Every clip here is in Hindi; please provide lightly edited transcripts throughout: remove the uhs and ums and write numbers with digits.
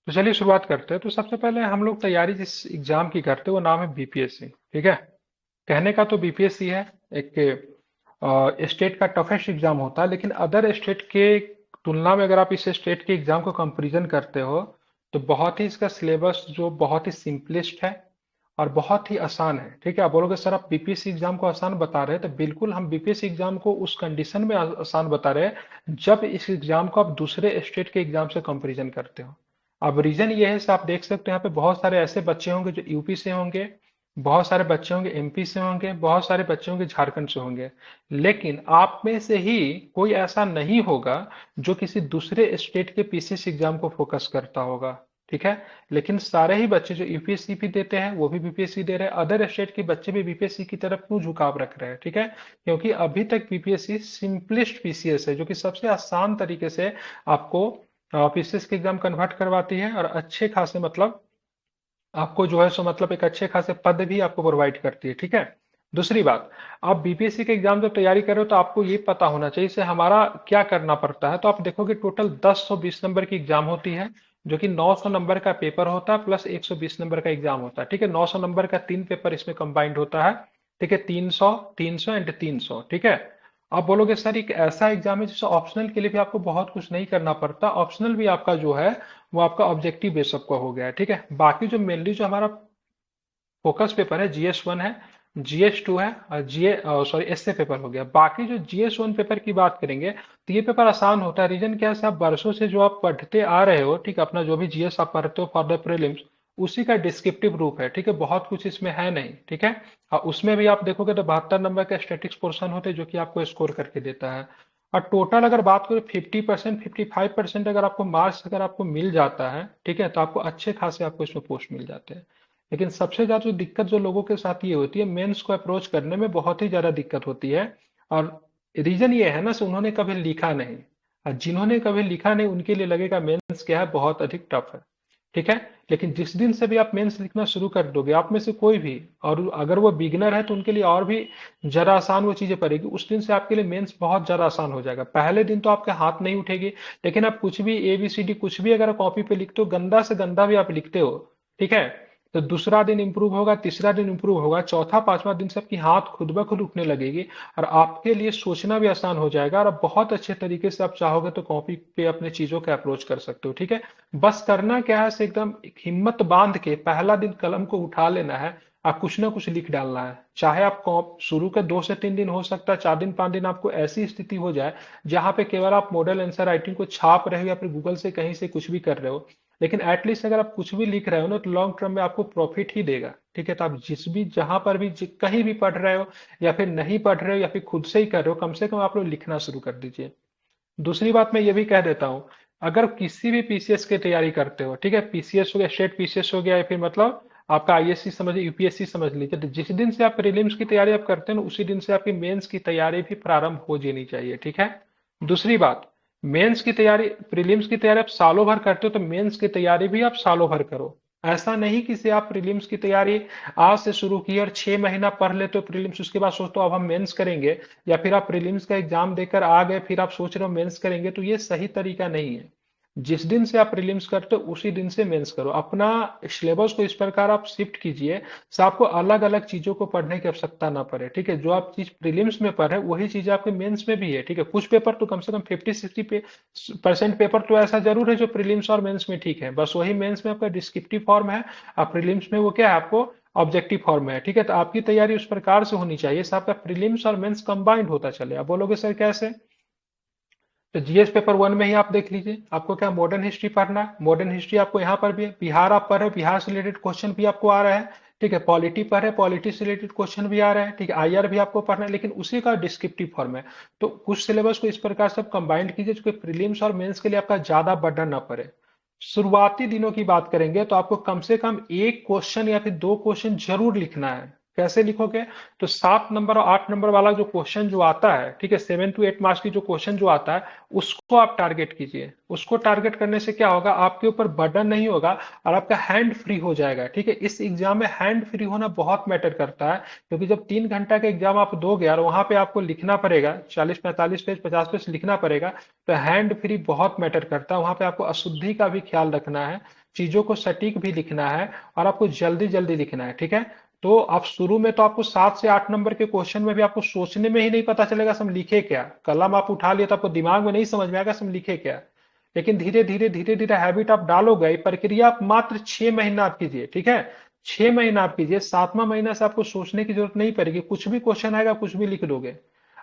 तो चलिए शुरुआत करते हैं। तो सबसे पहले हम लोग तैयारी जिस एग्जाम की करते हैं वो नाम है बीपीएससी। ठीक है। कहने का तो बीपीएससी है एक स्टेट का टफेस्ट एग्जाम होता है, लेकिन अदर स्टेट के तुलना में अगर आप इस स्टेट के एग्जाम को कंपैरिजन करते हो तो बहुत ही इसका सिलेबस जो बहुत ही सिंपलेस्ट है और बहुत ही आसान है। ठीक है। आप बोलोगे सर आप बीपीएससी एग्जाम को आसान बता रहे हैं, तो बिल्कुल हम बीपीएससी एग्जाम को उस कंडीशन में आसान बता रहे हैं जब इस एग्जाम को आप दूसरे स्टेट के एग्जाम से कंपैरिजन करते हो। अब रीजन ये है, आप देख सकते हो यहाँ पे बहुत सारे ऐसे बच्चे होंगे जो यूपी से होंगे, बहुत सारे बच्चे होंगे एमपी से होंगे, बहुत सारे बच्चे होंगे झारखंड से होंगे, लेकिन आप में से ही कोई ऐसा नहीं होगा जो किसी दूसरे स्टेट के पीसीएस एग्जाम को फोकस करता होगा। ठीक है। लेकिन सारे ही बच्चे जो यूपीएससी भी देते हैं वो भी बीपीएससी दे रहे हैं, अदर स्टेट के बच्चे भी बीपीएससी की तरफ क्यों झुकाव रख रहे हैं? ठीक है। क्योंकि अभी तक बीपीएससी सिंपलेस्ट पीसीएस है जो कि सबसे आसान तरीके से आपको पीसीएस के एग्जाम कन्वर्ट करवाती है और अच्छे खासे मतलब आपको जो है सो मतलब एक अच्छे खासे पद भी आपको प्रोवाइड करती है। ठीक है। दूसरी बात, आप बीपीएससी के एग्जाम जब तैयारी कर रहे हो तो आपको ये पता होना चाहिए से हमारा क्या करना पड़ता है। तो आप देखोगे टोटल 1020 नंबर की एग्जाम होती है, जो कि 900 नंबर का पेपर होता है प्लस 120 नंबर का एग्जाम होता है। ठीक है। 900 नंबर का 3 पेपर इसमें कंबाइंड होता है। ठीक है। 300, 300 एंड 300। ठीक है। आप बोलोगे सर एक ऐसा एग्जाम है जिससे ऑप्शनल के लिए भी आपको बहुत कुछ नहीं करना पड़ता, ऑप्शनल भी आपका जो है वो आपका ऑब्जेक्टिव बेस आपका हो गया है। ठीक है। बाकी जो मेनली जो हमारा फोकस पेपर है जीएस 1 है, जीएस 2 है और जीए सॉरी एसए पेपर हो गया। बाकी जो जीएस 1 पेपर की बात करेंगे तो ये पेपर आसान होता है। रीजन क्या है, आप वर्षों से जो आप पढ़ते आ रहे हो, ठीक है, अपना जो भी जीएस आप पढ़ते हो फॉर द प्रीलिम्स, उसी का डिस्क्रिप्टिव रूप है। ठीक है। बहुत कुछ इसमें है नहीं। ठीक है। और उसमें भी आप देखोगे तो 72 नंबर का स्टैटिक्स पोर्शन होते हैं जो कि आपको स्कोर करके देता है। और टोटल अगर बात करें 50%, 55% अगर आपको मार्क्स अगर आपको मिल जाता है, ठीक है, तो आपको अच्छे खासे आपको इसमें पोस्ट मिल जाते हैं। लेकिन सबसे ज्यादा जो दिक्कत जो लोगों के साथ ये होती है, मेंस को अप्रोच करने में बहुत ही ज्यादा दिक्कत होती है। और रीजन ये है ना से उन्होंने कभी लिखा नहीं, और जिन्होंने कभी लिखा नहीं उनके लिए लगेगा मेंस क्या है, बहुत अधिक टफ है। ठीक है। लेकिन जिस दिन से भी आप मेंस लिखना शुरू कर दोगे, आप में से कोई भी, और अगर वो बिगिनर है तो उनके लिए और भी जरा आसान वो चीजें पड़ेगी, उस दिन से आपके लिए मेंस बहुत ज्यादा आसान हो जाएगा। पहले दिन तो आपके हाथ नहीं उठेगी, लेकिन आप कुछ भी एबीसीडी कुछ भी अगर कॉपी पे लिखते हो, गंदा से गंदा भी आप लिखते हो, ठीक है, तो दूसरा दिन इंप्रूव होगा, तीसरा दिन इंप्रूव होगा, चौथा पांचवा दिन से आपकी हाथ खुद ब खुद उठने लगेगी और आपके लिए सोचना भी आसान हो जाएगा और आप बहुत अच्छे तरीके से आप चाहोगे तो कॉपी पे अपने चीजों के अप्रोच कर सकते हो। ठीक है। बस करना क्या है, से एकदम एक हिम्मत बांध के पहला दिन कलम को उठा लेना है, आप कुछ ना कुछ लिख डालना है। चाहे आप शुरू के 2 से 3 दिन, हो सकता है 4 दिन 5 दिन आपको ऐसी स्थिति हो जाए जहां पे केवल आप मॉडल आंसर राइटिंग को छाप रहे हो या फिर गूगल से कहीं से कुछ भी कर रहे हो, लेकिन एटलीस्ट अगर आप कुछ भी लिख रहे हो ना तो लॉन्ग टर्म में आपको प्रॉफिट ही देगा। ठीक है। तो आप जिस भी जहां पर भी कहीं भी पढ़ रहे हो या फिर नहीं पढ़ रहे हो या फिर खुद से ही कर रहे हो, कम से कम आप लोग लिखना शुरू कर दीजिए। दूसरी बात मैं ये भी कह देता हूँ, अगर किसी भी पीसीएस की तैयारी करते हो, ठीक है, पीसीएस हो गया, स्टेट पीसीएस हो गया, या फिर मतलब आपका आईएससी समझ लीजिए, यूपीएससी समझ लीजिए, तो जिस दिन से आप प्रीलिम्स की तैयारी आप करते हैं ना, उसी दिन से आपकी मेंस की तैयारी भी प्रारंभ हो जानी चाहिए। ठीक है। दूसरी बात, मेंस की तैयारी, प्रीलिम्स की तैयारी आप सालों भर करते हो तो मेंस की तैयारी भी आप सालों भर करो। ऐसा नहीं कि से आप प्रीलिम्स की तैयारी आज से शुरू की और 6 महीना पढ़ लेते हो प्रीलिम्स, उसके बाद सोचते हो अब हम मेंस करेंगे, या फिर आप प्रीलिम्स का एग्जाम देकर आ गए फिर आप सोच रहे हो मेंस करेंगे, तो ये सही तरीका नहीं है। जिस दिन से आप प्रीलिम्स करते हो उसी दिन से मेंस करो। अपना सिलेबस को इस प्रकार आप शिफ्ट कीजिए से आपको अलग अलग चीजों को पढ़ने की आवश्यकता ना पड़े। ठीक है। जो आप चीज प्रीलिम्स में पढ़े वही चीज आपके मेंस में भी है। ठीक है। कुछ पेपर तो कम से कम 50-60% पेपर तो ऐसा जरूर है जो प्रीलिम्स और मेंस में ठीक है, बस वही मेंस में आपका डिस्क्रिप्टिव फॉर्म है और प्रीलिम्स में वो क्या है, आपको ऑब्जेक्टिव फॉर्म है। ठीक है। तो आपकी तैयारी उस प्रकार से होनी चाहिए, आपका प्रीलिम्स और मेंस कंबाइंड होता चले। आप बोलोगे सर कैसे? तो जीएस पेपर 1 में ही आप देख लीजिए, आपको क्या मॉडर्न हिस्ट्री पढ़ना है, मॉडर्न हिस्ट्री आपको यहाँ पर भी है, बिहार आप पढ़ रहे हो, बिहार से रिलेटेड क्वेश्चन भी आपको आ रहा है। ठीक है। पॉलिटी पढ़ रहे, पॉलिटी से रिलेटेड क्वेश्चन भी आ रहा है। ठीक है। आईआर भी आपको पढ़ना है, लेकिन उसी का डिस्क्रिप्टिव फॉर्म है। तो कुछ सिलेबस को इस प्रकार से आप कंबाइंड कीजिए जो कि प्रीलिम्स और मेंस के लिए आपका ज्यादा बर्डन ना पड़े। शुरुआती दिनों की बात करेंगे तो आपको कम से कम एक क्वेश्चन या फिर 2 क्वेश्चन जरूर लिखना है। कैसे लिखोगे? तो 7 नंबर और 8 नंबर वाला जो क्वेश्चन जो आता है, ठीक है, 7 to 8 मार्क्स की जो क्वेश्चन जो आता है, उसको आप टारगेट कीजिए। उसको टारगेट करने से क्या होगा, आपके ऊपर बर्डन नहीं होगा और आपका हैंड फ्री हो जाएगा। ठीक है, इस एग्जाम में हैंड फ्री होना बहुत मैटर करता है, क्योंकि जब 3 घंटा का एग्जाम आप दोगे और वहां पे आपको लिखना पड़ेगा 40-45 पेज 50 पेज लिखना पड़ेगा, तो हैंड फ्री बहुत मैटर करता है। वहां पे आपको अशुद्धि का भी ख्याल रखना है, चीजों को सटीक भी लिखना है और आपको जल्दी जल्दी लिखना है। ठीक है, तो आप शुरू में तो आपको 7 से 8 नंबर के क्वेश्चन में भी आपको सोचने में ही नहीं पता चलेगा हम लिखे क्या। कलम आप उठा लिया तो आपको दिमाग में नहीं समझ में आएगा हम लिखे क्या। लेकिन धीरे धीरे हैबिट आप डालोगे, प्रक्रिया आप मात्र 6 महीना आप कीजिए। ठीक है, 6 महीना आप कीजिए, 7वां महीना से आपको सोचने की जरूरत नहीं पड़ेगी, कुछ भी क्वेश्चन आएगा कुछ भी लिख दोगे।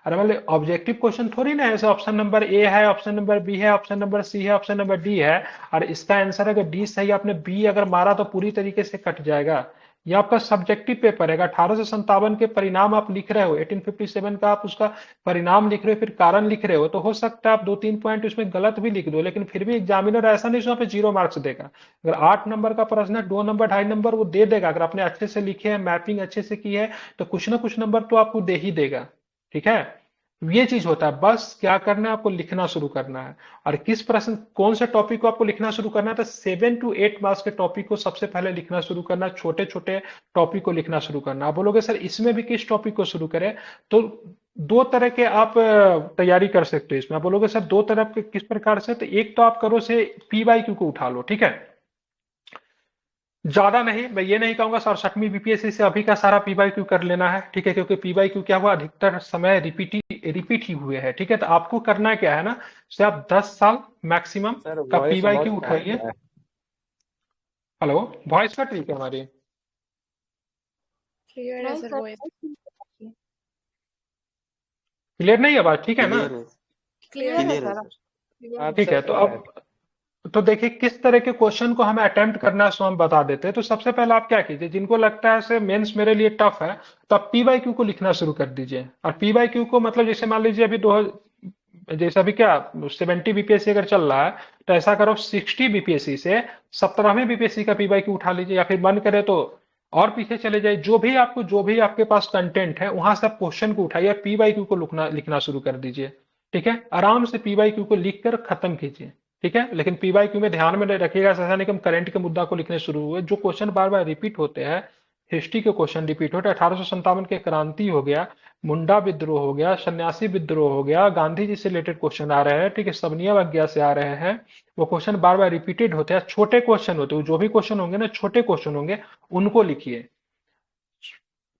अरे मतलब ऑब्जेक्टिव क्वेश्चन थोड़ी ना है, ऐसे ऑप्शन नंबर ए है, ऑप्शन नंबर बी है, ऑप्शन नंबर सी है, ऑप्शन नंबर डी है, और इसका आंसर अगर डी सही आपने बी अगर मारा तो पूरी तरीके से कट जाएगा। ये आपका सब्जेक्टिव पेपर है। 1857 के परिणाम आप लिख रहे हो, 1857 का आप उसका परिणाम लिख रहे हो, फिर कारण लिख रहे हो, तो हो सकता है आप 2-3 पॉइंट उसमें गलत भी लिख दो, लेकिन फिर भी एग्जामिनर ऐसा नहीं वहां पे 0 मार्क्स देगा। अगर 8 नंबर का प्रश्न है, 2 नंबर 2.5 नंबर वो दे देगा। अगर आपने अच्छे से लिखे हैं, मैपिंग अच्छे से की है, तो कुछ ना कुछ नंबर तो आपको दे ही देगा। ठीक है, ये चीज होता है। बस क्या करना है, आपको लिखना शुरू करना है। और किस प्रश्न कौन से टॉपिक को आपको लिखना शुरू करना है, तो 7 to 8 मार्क्स के टॉपिक को सबसे पहले लिखना शुरू करना है। छोटे छोटे टॉपिक को लिखना शुरू करना। आप बोलोगे सर इसमें भी किस टॉपिक को शुरू करें, तो दो तरह के आप तैयारी कर सकते हो इसमें। आप बोलोगे सर दो तरह के किस प्रकार से, तो एक तो आप करो से PYQ को उठा लो। ठीक है, ज्यादा नहीं, मैं ये नहीं कहूंगा 67वीं बीपीएससी से अभी का सारा पीवाईक्यू कर लेना है। ठीक है, क्योंकि पीवाईक्यू क्या हुआ, अधिकतर समय रिपीट ही हुए हैं। ठीक है, तो आपको करना क्या है ना, से आप 10 साल मैक्सिमम सर का वॉइस बहुत पीवाईक्यू कट उठाइए। रहा है। हेलो, वॉइस कट रही है हमारी? क्लियर है नहीं सर सर, वॉइस। क्लियर नहीं है बात? ठीक है ना? क्लियर है, क्लियर क्लियर है क्लियर है सर। सर। क्लियर आप है। ठीक सर है, तो कह रहे हैं। अब तो देखिए किस तरह के क्वेश्चन को हमें अटेम्प्ट करना है, सो हम बता देते हैं। तो सबसे पहले आप क्या कीजिए, जिनको लगता है से मेंस मेरे लिए टफ है, तो आप पीवाईक्यू को लिखना शुरू कर दीजिए। और पीवाईक्यू को मतलब जैसे मान लीजिए अभी दो, जैसे अभी क्या 70 बीपीएससी अगर चल रहा है, तो ऐसा करो 60 बीपीएससी से 17वें बीपीएससी का पीवाईक्यू उठा लीजिए, या फिर मन करे तो और पीछे चले जाए। जो भी आपके पास कंटेंट है वहां से आप क्वेश्चन को उठाइए, पीवाईक्यू को लिखना शुरू कर दीजिए। ठीक है, आराम से पीवाईक्यू को लिख कर खत्म कीजिए। ठीक है, लेकिन पीवाईक्यू में ध्यान में रखिएगा, ऐसा नहीं कि हम करंट के मुद्दा को लिखने शुरू हुए। जो क्वेश्चन बार बार रिपीट होते हैं, हिस्ट्री के क्वेश्चन रिपीट होते हैं, 1857 के क्रांति हो गया, मुंडा विद्रोह हो गया, सन्यासी विद्रोह हो गया, गांधी जी से रिलेटेड क्वेश्चन आ रहे हैं, ठीक है, सबनिया अवज्ञा से आ रहे हैं, वो क्वेश्चन बार बार रिपीटेड होते हैं। छोटे क्वेश्चन होते हैं, जो भी क्वेश्चन होंगे ना छोटे क्वेश्चन होंगे, उनको लिखिए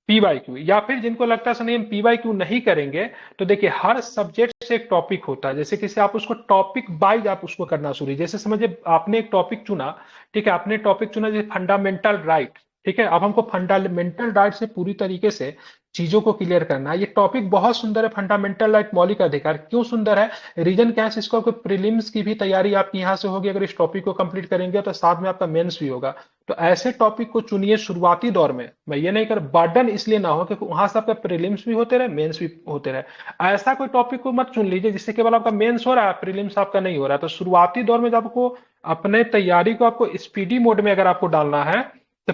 पीवाईक्यू। या फिर जिनको लगता है नहीं हम पीवाईक्यू नहीं करेंगे, तो देखिए हर सब्जेक्ट से एक टॉपिक होता है, जैसे किसी आप उसको टॉपिक वाइज आप उसको करना शुरू। जैसे समझिए आपने एक टॉपिक चुना, ठीक है, आपने टॉपिक चुना जैसे फंडामेंटल राइट। ठीक है, अब हमको फंडामेंटल राइट से पूरी तरीके से चीजों को क्लियर करना है। ये टॉपिक बहुत सुंदर है, फंडामेंटल राइट मौलिक अधिकार। क्यों सुंदर है, रीजन क्या है, इसको आपको प्रीलिम्स की भी तैयारी आपकी यहाँ से होगी। अगर इस टॉपिक को कंप्लीट करेंगे तो साथ में आपका मेंस भी होगा। तो ऐसे टॉपिक को चुनिए शुरुआती दौर में। मैं ये नहीं कर बर्डन इसलिए ना हो क्योंकि वहां से आपका प्रीलिम्स भी होते रहे, मेंस भी होते रहे। ऐसा कोई टॉपिक को मत चुन लीजिए जिससे केवल आपका मेंस हो रहा है, प्रीलिम्स आपका नहीं हो रहा है। तो शुरुआती दौर में जब आपको अपने तैयारी को आपको स्पीडी मोड में अगर आपको डालना है, तो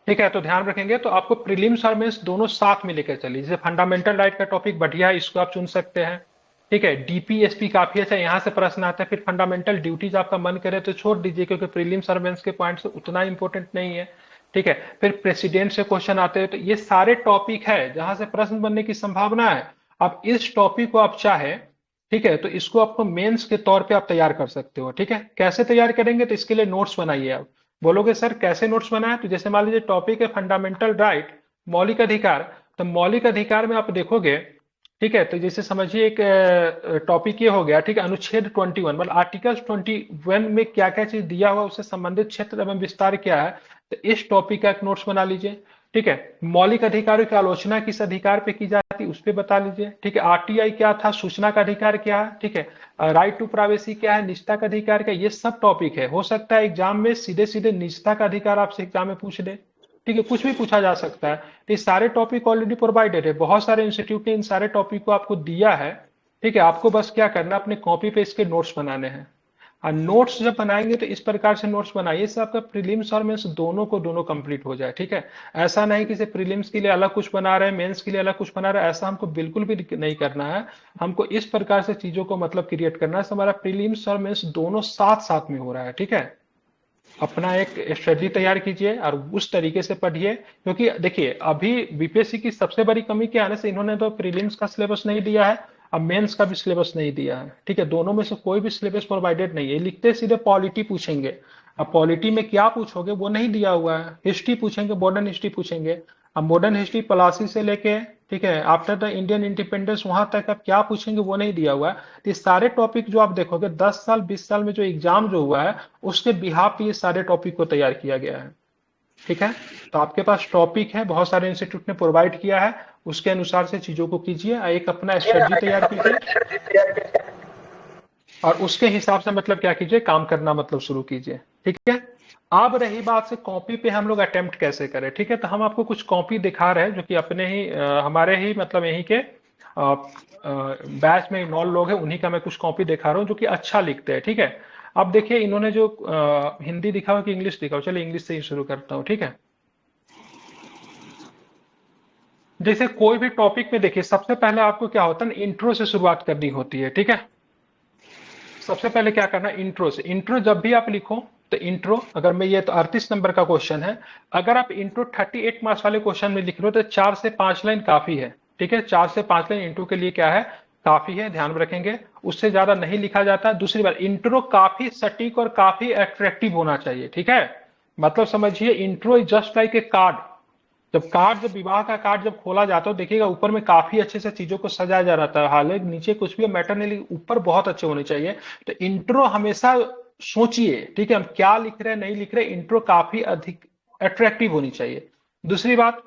ठीक है, तो ध्यान रखेंगे तो आपको प्रीलिम्स और मेंस दोनों साथ में लेकर चलिए। जैसे फंडामेंटल राइट का टॉपिक बढ़िया है, इसको आप चुन सकते हैं। ठीक है, डीपीएसपी काफी अच्छा, यहाँ से प्रश्न आता है। फिर फंडामेंटल ड्यूटीज आपका मन करे तो छोड़ दीजिए, क्योंकि प्रीलिम्स और मेंस के पॉइंट्स उतना इंपॉर्टेंट नहीं है। ठीक है, फिर प्रेसिडेंट से क्वेश्चन आते हैं, तो ये सारे टॉपिक है जहां से प्रश्न बनने की संभावना है। अब इस टॉपिक को आप चाहे, ठीक है, तो इसको आपको मेंस के तौर पे आप तैयार कर सकते हो। ठीक है, कैसे तैयार करेंगे, तो इसके लिए नोट्स बनाइए आप। बोलोगे सर कैसे नोट्स बनाए, तो जैसे मान लीजिए टॉपिक है फंडामेंटल राइट मौलिक अधिकार, तो मौलिक अधिकार में आप देखोगे, ठीक है, तो जैसे समझिए एक टॉपिक ये हो गया, ठीक है, अनुच्छेद 21 मतलब आर्टिकल 21 में क्या क्या चीज दिया हुआ, उससे संबंधित क्षेत्र एवं विस्तार क्या है, तो इस टॉपिक का एक नोट्स बना लीजिए। ठीक है, मौलिक अधिकारों की आलोचना किस अधिकार पे की जाती है उस पर बता लीजिए। ठीक है, आरटीआई क्या था, सूचना का अधिकार क्या है, ठीक है, राइट टू प्राइवेसी क्या है, निजता का अधिकार क्या है, ये सब टॉपिक है। हो सकता है एग्जाम में सीधे सीधे निजता का अधिकार आपसे एग्जाम में पूछ दे। ठीक है, कुछ भी पूछा जा सकता है। तो ये सारे टॉपिक ऑलरेडी प्रोवाइडेड है, बहुत सारे इंस्टीट्यूट ने इन सारे टॉपिक को आपको दिया है। ठीक है, आपको बस क्या करना है, अपने कॉपी पे इसके नोट्स बनाने हैं। और नोट्स जब बनाएंगे तो इस प्रकार से नोट्स बनाइए इससे आपका प्रीलिम्स और मेंस दोनों को दोनों कंप्लीट हो जाए, ठीक है। ऐसा नहीं कि सिर्फ प्रीलिम्स के लिए अलग कुछ बना रहे हैं, मेंस के लिए अलग कुछ बना रहे हैं, ऐसा हमको बिल्कुल भी नहीं करना है। हमको इस प्रकार से चीजों को मतलब क्रिएट करना है हमारा प्रीलिम्स और मेंस दोनों साथ साथ में हो रहा है, ठीक है। अपना एक स्ट्रेटजी तैयार कीजिए और उस तरीके से पढ़िए, क्योंकि देखिए अभी बीपीएससी की सबसे बड़ी कमी क्या है ना, इन्होंने तो प्रीलिम्स का सिलेबस नहीं दिया है, अब मेंस का भी सिलेबस नहीं दिया है, ठीक है। दोनों में से कोई भी सिलेबस प्रोवाइडेड नहीं है, लिखते सीधे पॉलिटी पूछेंगे। अब पॉलिटी में क्या पूछोगे वो नहीं दिया हुआ है, हिस्ट्री पूछेंगे, मॉडर्न हिस्ट्री पूछेंगे। अब मॉडर्न हिस्ट्री प्लासी से लेके, ठीक है, आफ्टर द इंडियन इंडिपेंडेंस वहां तक अब क्या पूछेंगे वो नहीं दिया हुआ है। तो ये सारे टॉपिक जो आप देखोगे 10 साल 20 साल में जो एग्जाम जो हुआ है उसके बिहाफ पे ये सारे टॉपिक को तैयार किया गया है, ठीक है। तो आपके पास टॉपिक है, बहुत सारे इंस्टीट्यूट ने प्रोवाइड किया है, उसके अनुसार से चीजों को कीजिए, एक अपना स्ट्रेटजी तैयार कीजिए और उसके हिसाब से मतलब क्या कीजिए, काम करना मतलब शुरू कीजिए, ठीक है। अब रही बात से कॉपी पे हम लोग अटेम्प्ट कैसे करें, ठीक है। तो हम आपको कुछ कॉपी दिखा रहे हैं जो कि अपने ही हमारे ही मतलब यहीं के बैच में इन्वॉल्व लोग हैं, उन्हीं का मैं कुछ कॉपी दिखा रहा हूँ जो कि अच्छा लिखते हैं, ठीक है। अब देखिए इन्होंने जो हिंदी दिखा हो कि इंग्लिश दिखा हो, चलिए इंग्लिश से ही शुरू करता हूँ, ठीक है। जैसे कोई भी टॉपिक में देखिए सबसे पहले आपको क्या होता है ना, इंट्रो से शुरुआत करनी होती है, ठीक है। सबसे पहले क्या करना है, इंट्रो से। इंट्रो जब भी आप लिखो तो इंट्रो, अगर मैं ये तो 38 नंबर का क्वेश्चन है, अगर आप इंट्रो 38 मार्क्स वाले क्वेश्चन में लिख रहे हो तो 4 से 5 लाइन काफी है, ठीक है। 4 से 5 लाइन इंट्रो के लिए क्या है, काफी है, ध्यान रखेंगे। उससे ज्यादा नहीं लिखा जाता। दूसरी बात, इंट्रो काफी सटीक और काफी अट्रैक्टिव होना चाहिए, ठीक है। मतलब समझिए intro is just like a card. जब विवाह का कार्ड जब खोला जाता है देखिएगा ऊपर में काफी अच्छे से चीजों को सजाया जा रहता है, हालांकि नीचे कुछ भी मैटर नहीं, लेकिन ऊपर बहुत अच्छे होने चाहिए। तो इंट्रो हमेशा सोचिए, ठीक है, हम क्या लिख रहे हैं नहीं लिख रहे, इंट्रो काफी अधिक अट्रैक्टिव होनी चाहिए। दूसरी बात,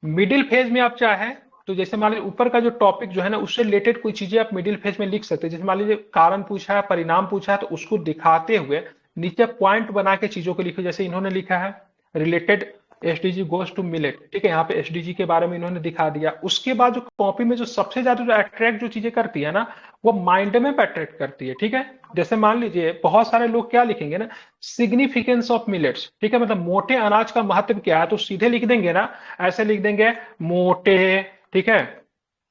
मिडिल फेज में आप चाहें तो जैसे मान लीजिए ऊपर का जो टॉपिक जो है ना उससे रिलेटेड कोई चीजें आप मिडिल फेज में लिख सकते हैं। जैसे मान लीजिए कारण पूछा है, परिणाम पूछा है, तो उसको दिखाते हुए नीचे पॉइंट बना के चीजों को लिखो। जैसे इन्होंने लिखा है related SDG goes to millet, ठीक है, यहाँ पे एसडीजी के बारे में इन्होंने दिखा दिया। उसके बाद जो कॉपी में जो सबसे ज्यादा जो अट्रैक्ट जो चीजें करती है ना, वो माइंड में अट्रैक्ट करती है, ठीक है। जैसे मान लीजिए बहुत सारे लोग क्या लिखेंगे ना, सिग्निफिकेंस ऑफ मिलेट्स, ठीक है, मतलब मोटे अनाज का महत्व क्या है, तो सीधे लिख देंगे ना, ऐसे लिख देंगे मोटे, ठीक है,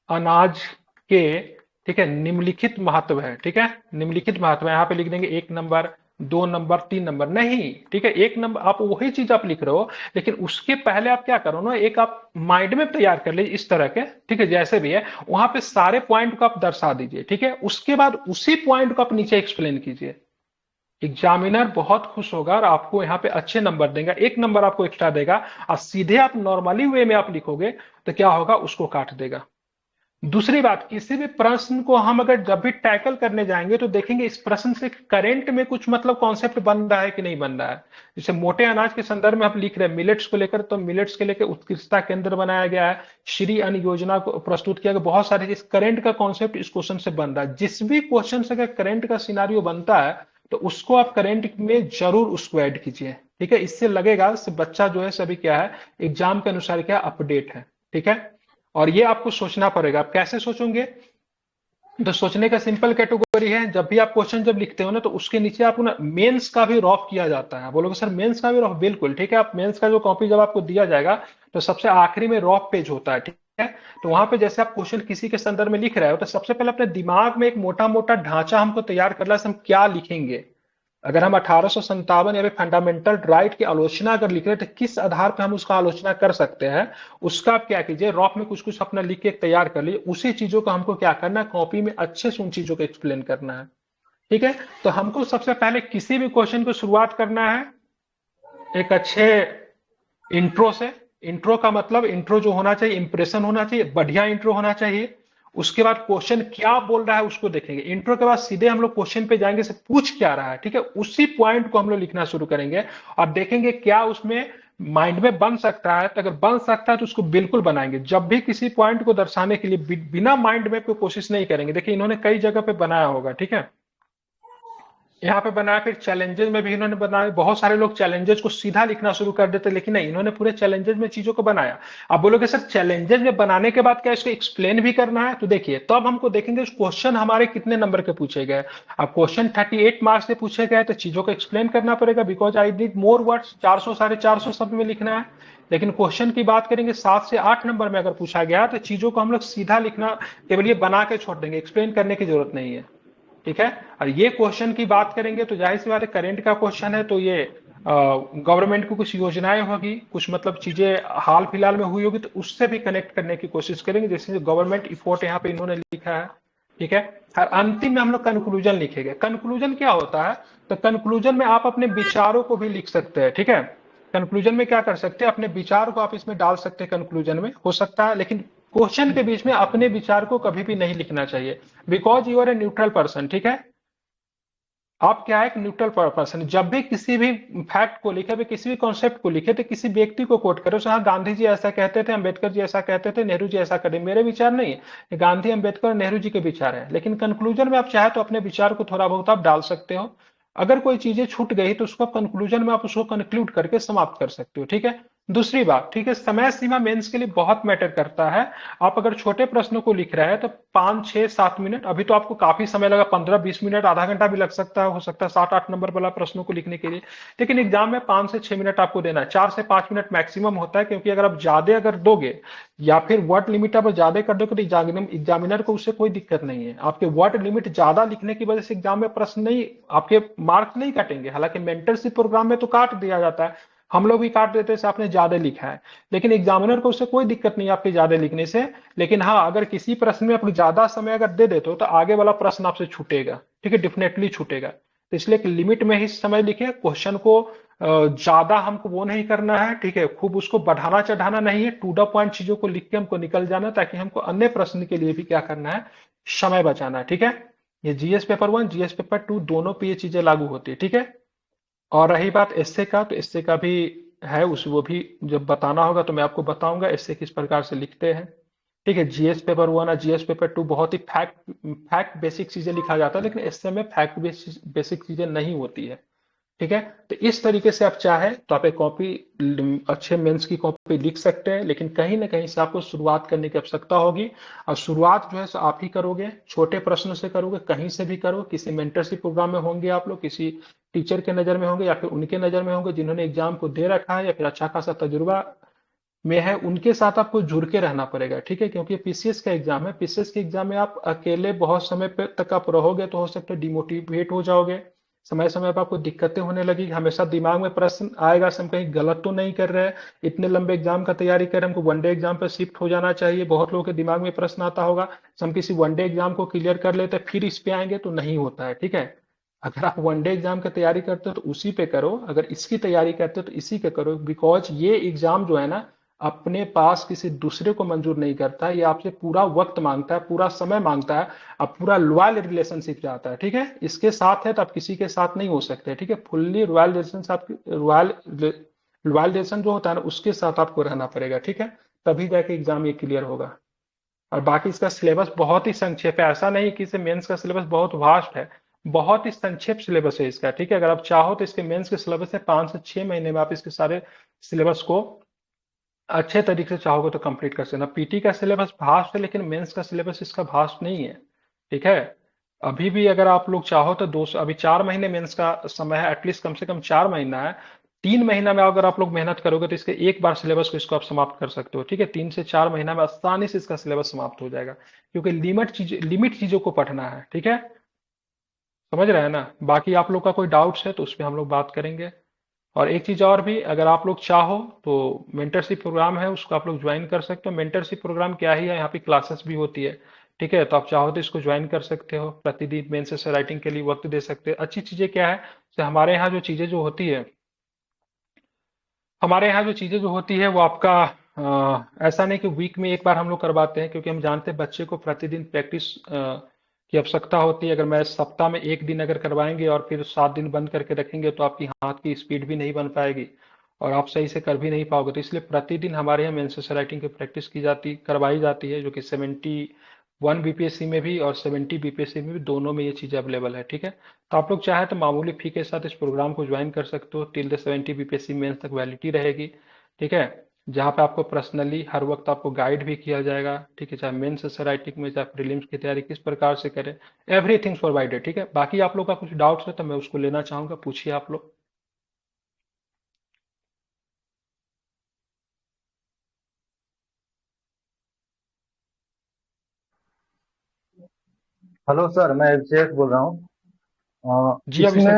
अनाज के, ठीक है, निम्नलिखित महत्व है, ठीक है, निम्नलिखित महत्व है। यहाँ पे लिख देंगे 1 नंबर, 2 नंबर, 3 नंबर, नहीं, ठीक है, 1 नंबर आप वही चीज आप लिख रहे हो, लेकिन उसके पहले आप क्या करो ना, एक आप माइंड में तैयार कर लीजिए इस तरह के, ठीक है, जैसे भी है वहां पे सारे पॉइंट को आप दर्शा दीजिए, ठीक है। उसके बाद उसी पॉइंट को आप नीचे एक्सप्लेन कीजिए। एग्जामिनर बहुत खुश होगा और आपको यहाँ पे अच्छे नंबर देगा, 1 नंबर आपको एक्स्ट्रा देगा। और सीधे आप नॉर्मली वे में आप लिखोगे तो क्या होगा, उसको काट देगा। दूसरी बात, किसी भी प्रश्न को हम अगर जब भी टैकल करने जाएंगे तो देखेंगे इस प्रश्न से करंट में कुछ मतलब कॉन्सेप्ट बन रहा है कि नहीं बन रहा है। जैसे मोटे अनाज के संदर्भ में आप लिख रहे हैं मिलेट्स को लेकर, तो मिलेट्स के लेकर उत्कृष्टता केंद्र बनाया गया है, श्री अन्न योजना को प्रस्तुत किया गया, बहुत सारे इस करंट का कॉन्सेप्ट इस क्वेश्चन से बन रहा है। जिस भी क्वेश्चन से अगर करंट का सिनारियो बनता है तो उसको आप करंट में जरूर उसको ऐड कीजिए, ठीक है। इससे लगेगा बच्चा जो है सभी क्या है, एग्जाम के अनुसार क्या अपडेट है, ठीक है। और ये आपको सोचना पड़ेगा, आप कैसे सोचोगे, तो सोचने का सिंपल कैटेगरी है, जब भी आप क्वेश्चन जब लिखते हो ना तो उसके नीचे आपको ना मेंस का भी रॉफ किया जाता है। बोलोगे सर मेंस का भी रॉफ, बिल्कुल ठीक है। आप मेंस का जो कॉपी जब आपको दिया जाएगा तो सबसे आखिरी में रॉफ पेज होता है, ठीक है। तो वहां पे जैसे आप क्वेश्चन किसी के संदर्भ में लिख रहे हो तो सबसे पहले अपने दिमाग में एक मोटा मोटा ढांचा हमको तैयार करना है, हम क्या लिखेंगे। अगर हम 1857 या फिर फंडामेंटल राइट की आलोचना अगर लिख रहे हैं तो किस आधार पर हम उसका आलोचना कर सकते हैं, उसका आप क्या कीजिए, रॉफ में कुछ कुछ अपना लिख के तैयार कर लीजिए। उसी चीजों को हमको क्या करना है, कॉपी में अच्छे से उन चीजों को एक्सप्लेन करना है, ठीक है। तो हमको सबसे पहले किसी भी क्वेश्चन को शुरुआत करना है एक अच्छे इंट्रो से। इंट्रो का मतलब इंट्रो जो होना चाहिए, इंप्रेशन होना चाहिए, बढ़िया इंट्रो होना चाहिए। उसके बाद क्वेश्चन क्या बोल रहा है उसको देखेंगे। इंट्रो के बाद सीधे हम लोग क्वेश्चन पे जाएंगे से पूछ क्या रहा है, ठीक है, उसी पॉइंट को हम लोग लिखना शुरू करेंगे और देखेंगे क्या उसमें माइंड में बन सकता है। तो अगर बन सकता है तो उसको बिल्कुल बनाएंगे। जब भी किसी पॉइंट को दर्शाने के लिए बिना माइंड मैप को कोशिश नहीं करेंगे। देखिए इन्होंने कई जगह पे बनाया होगा, ठीक है। यहाँ पे बनाया, फिर चैलेंजेस में भी इन्होंने बनाया। बहुत सारे लोग चैलेंजेस को सीधा लिखना शुरू कर देते, लेकिन नहीं, इन्होंने पूरे चैलेंजेस में चीजों को बनाया। आप बोलोगे सर चैलेंजेस में बनाने के बाद क्या इसको एक्सप्लेन भी करना है? तो देखिए, तो अब हमको देखेंगे क्वेश्चन हमारे कितने नंबर के पूछे गए। अब क्वेश्चन 38 मार्क्स से पूछे गए तो चीजों को एक्सप्लेन करना पड़ेगा, because I need more words, 400 450 शब्द में लिखना है। लेकिन क्वेश्चन की बात करेंगे 7 से 8 नंबर में अगर पूछा गया तो चीजों को हम लोग सीधा लिखना, केवल ये बना के छोड़ देंगे, एक्सप्लेन करने की जरूरत नहीं है। ठीक है। और ये क्वेश्चन की बात करेंगे तो जाहिर सी बात है, करेंट का क्वेश्चन है तो ये गवर्नमेंट की कुछ योजनाएं होगी, कुछ मतलब चीजें हाल फिलहाल में हुई होगी, तो उससे भी कनेक्ट करने की कोशिश करेंगे, जैसे गवर्नमेंट इफोर्ट यहाँ पे इन्होंने लिखा है। ठीक है। और अंतिम में हम लोग कंक्लूजन लिखेंगे। कंक्लूजन क्या होता है? तो कंक्लूजन में आप अपने विचारों को भी लिख सकते हैं। ठीक है। कंक्लूजन में क्या कर सकते हैं, अपने विचार को आप इसमें डाल सकते हैं कंक्लूजन में, हो सकता है, लेकिन क्वेश्चन के बीच में अपने विचार को कभी भी नहीं लिखना चाहिए, because you are a neutral person. ठीक है। आप क्या है, एक न्यूट्रल पर्सन। जब भी किसी भी फैक्ट को लिखे, भी किसी भी कॉन्सेप्ट को लिखे, तो किसी व्यक्ति को कोट करो, हाँ गांधी जी ऐसा कहते थे, अंबेडकर जी ऐसा कहते थे, नेहरू जी ऐसा करे, मेरे विचार नहीं है, ये गांधी अंबेडकर और नेहरू जी के विचार है। लेकिन कंक्लूजन में आप चाहे तो अपने विचार को थोड़ा बहुत आप डाल सकते हो। अगर कोई चीजें छूट गई तो उसको कंक्लूजन में आप उसको कंक्लूड करके समाप्त कर सकते हो। ठीक है। दूसरी बात, ठीक है, समय सीमा मेंस के लिए बहुत मैटर करता है। आप अगर छोटे प्रश्नों को लिख रहे हैं तो 5 6 7 मिनट, अभी तो आपको काफी समय लगा, 15 20 मिनट, आधा घंटा भी लग सकता है, हो सकता है 7 8 नंबर वाला प्रश्नों को लिखने के लिए। लेकिन एग्जाम में 5 से 6 मिनट आपको देना है, 4 से 5 मिनट मैक्सिमम होता है, क्योंकि अगर आप ज्यादा अगर दोगे या फिर वर्ड लिमिट आप ज्यादा कर दोगे तो एग्जामिनर को उससे कोई दिक्कत नहीं है। आपके वर्ड लिमिट ज्यादा लिखने की वजह से एग्जाम में प्रश्न नहीं, आपके मार्क्स नहीं कटेंगे। हालांकि मेंटरशिप प्रोग्राम में तो काट दिया जाता है, हम लोग भी काट देते हैं, आपने ज्यादा लिखा है, लेकिन एग्जामिनर को उससे कोई दिक्कत नहीं आपके ज्यादा लिखने से। लेकिन हाँ, अगर किसी प्रश्न में आप ज्यादा समय अगर दे देते हो तो आगे वाला प्रश्न आपसे छूटेगा। ठीक है, डेफिनेटली छूटेगा। तो इसलिए एक लिमिट में ही समय लिखे, क्वेश्चन को ज्यादा हमको वो नहीं करना है। ठीक है, खूब उसको बढ़ाना चढ़ाना नहीं है, टू द पॉइंट चीजों को लिख के हमको निकल जाना है, ताकि हमको अन्य प्रश्न के लिए भी क्या करना है, समय बचाना है। ठीक है। ये जीएस पेपर 1 जीएस पेपर 2 दोनों पे ये चीजें लागू होती है। ठीक है। और रही बात एस्से का, तो एस्से का भी है, उस वो भी जब बताना होगा तो मैं आपको बताऊंगा एस्से किस प्रकार से लिखते हैं। ठीक है। जीएस पेपर 1 और जीएस पेपर 2 बहुत ही फैक्ट फैक्ट बेसिक चीजें लिखा जाता है, लेकिन एस्से में फैक्ट बेसिक चीजें नहीं होती है। ठीक है। तो इस तरीके से आप चाहे तो आप एक कॉपी, अच्छे मेंस की कॉपी लिख सकते हैं, लेकिन कहीं ना कहीं से आपको शुरुआत करने की आवश्यकता होगी। और शुरुआत जो है सो आप ही करोगे, छोटे प्रश्नों से करोगे, कहीं से भी करो, किसी मेंटरशिप प्रोग्राम में होंगे आप लोग, किसी टीचर के नजर में होंगे, या फिर उनके नजर में होंगे जिन्होंने एग्जाम को दे रखा है या फिर अच्छा खासा तजुर्बा में है, उनके साथ आपको जुड़ के रहना पड़ेगा। ठीक है, क्योंकि पीसीएस का एग्जाम है, पीसीएस के एग्जाम में आप अकेले बहुत समय तक आप रहोगे तो हो सकता है डिमोटिवेट हो जाओगे, समय समय पर आपको दिक्कतें होने लगी, हमेशा दिमाग में प्रश्न आएगा हम कहीं गलत तो नहीं कर रहे हैं, इतने लंबे एग्जाम का तैयारी कर रहे हैं, हमको वनडे एग्जाम पर शिफ्ट हो जाना चाहिए। बहुत लोगों के दिमाग में प्रश्न आता होगा, हम किसी वनडे एग्जाम को क्लियर कर लेते हैं फिर इस पे आएंगे, तो नहीं होता है। ठीक है। अगर आप वनडे एग्जाम की तैयारी करते हो तो उसी पे करो, अगर इसकी तैयारी करते हो तो इसी पे करो, बिकॉज ये एग्जाम जो है ना, अपने पास किसी दूसरे को मंजूर नहीं करता है, ये आपसे पूरा वक्त मांगता है, पूरा समय मांगता है, अब पूरा लॉयल रिलेशनशिप चाहता है। ठीक है, इसके साथ है तो आप किसी के साथ नहीं हो सकते। ठीक है, फुल्ली रॉयल रिलेशन, आपकी रॉयल रॉयल रिलेशन जो होता है ना, उसके साथ आपको रहना पड़ेगा। ठीक है, तभी जाके एग्जाम ये क्लियर होगा। और बाकी इसका सिलेबस बहुत ही संक्षेप है, ऐसा नहीं कि इसे मेंस का सिलेबस बहुत वास्ट है, बहुत ही संक्षेप सिलेबस है इसका। ठीक है, अगर आप चाहो तो इसके मेंस के सिलेबस है 5 से 6 महीने में आप इसके सारे सिलेबस को अच्छे तरीके से चाहोगे तो कंप्लीट कर सकते। पीटी का सिलेबस भास्ट है, लेकिन मेंस का सिलेबस इसका भास्ट नहीं है। ठीक है। अभी भी अगर आप लोग चाहो तो अभी 4 महीने मेंस का समय है, एटलीस्ट कम से कम 4 महीना है। 3 महीना में अगर आप लोग मेहनत करोगे तो इसके एक बार सिलेबस को इसको आप समाप्त कर सकते हो। ठीक है, 3 से 4 महीना में आसानी से इसका सिलेबस समाप्त हो जाएगा, क्योंकि लिमिट चीजों को पढ़ना है। ठीक है, समझ रहे हैं ना? बाकी आप लोग का कोई डाउट्स है तो उस पर हम लोग बात करेंगे। और एक चीज और भी, अगर आप लोग चाहो तो मेंटरशिप प्रोग्राम है, उसको आप लोग ज्वाइन कर सकते हो। मेंटरशिप प्रोग्राम क्या ही है, यहाँ पे क्लासेस भी होती है। ठीक है, तो आप चाहो तो इसको ज्वाइन कर सकते हो, प्रतिदिन मेंस से राइटिंग के लिए वक्त दे सकते हैं। अच्छी चीजें क्या है, जैसे हमारे यहाँ जो चीजें जो होती है, हमारे यहाँ जो चीजें जो होती है वो आपका ऐसा नहीं कि वीक में एक बार हम लोग करवाते हैं, क्योंकि हम जानते हैं बच्चे को प्रतिदिन प्रैक्टिस की आवश्यकता होती है। अगर मैं सप्ताह में एक दिन अगर करवाएंगे और फिर 7 दिन बंद करके रखेंगे तो आपकी हाथ की स्पीड भी नहीं बन पाएगी और आप सही से कर भी नहीं पाओगे। तो इसलिए प्रतिदिन हमारे यहाँ मेंसेस राइटिंग की प्रैक्टिस की जाती करवाई जाती है, जो कि 1 बीपीएससी में भी और 70 बीपीएससी में भी, दोनों में ये चीज़ अवेलेबल है। ठीक है, तो आप लोग चाहे तो मामूली फी के साथ इस प्रोग्राम को ज्वाइन कर सकते हो। टिल द 70 बीपीएससी मेंस तक वैलिडिटी रहेगी। ठीक है, जहाँ पे आपको पर्सनली हर वक्त आपको गाइड भी किया जाएगा। ठीक है, चाहे मेंस से राइटिंग में, चाहे प्रीलिम्स की तैयारी किस प्रकार से करें, एवरीथिंग प्रोवाइडेड। ठीक है, बाकी आप लोग का कुछ डाउट्स है तो मैं उसको लेना चाहूंगा, पूछिए आप लोग। हेलो सर, मैं अभिषेक बोल रहा हूँ। जी इसमें अभिषेक।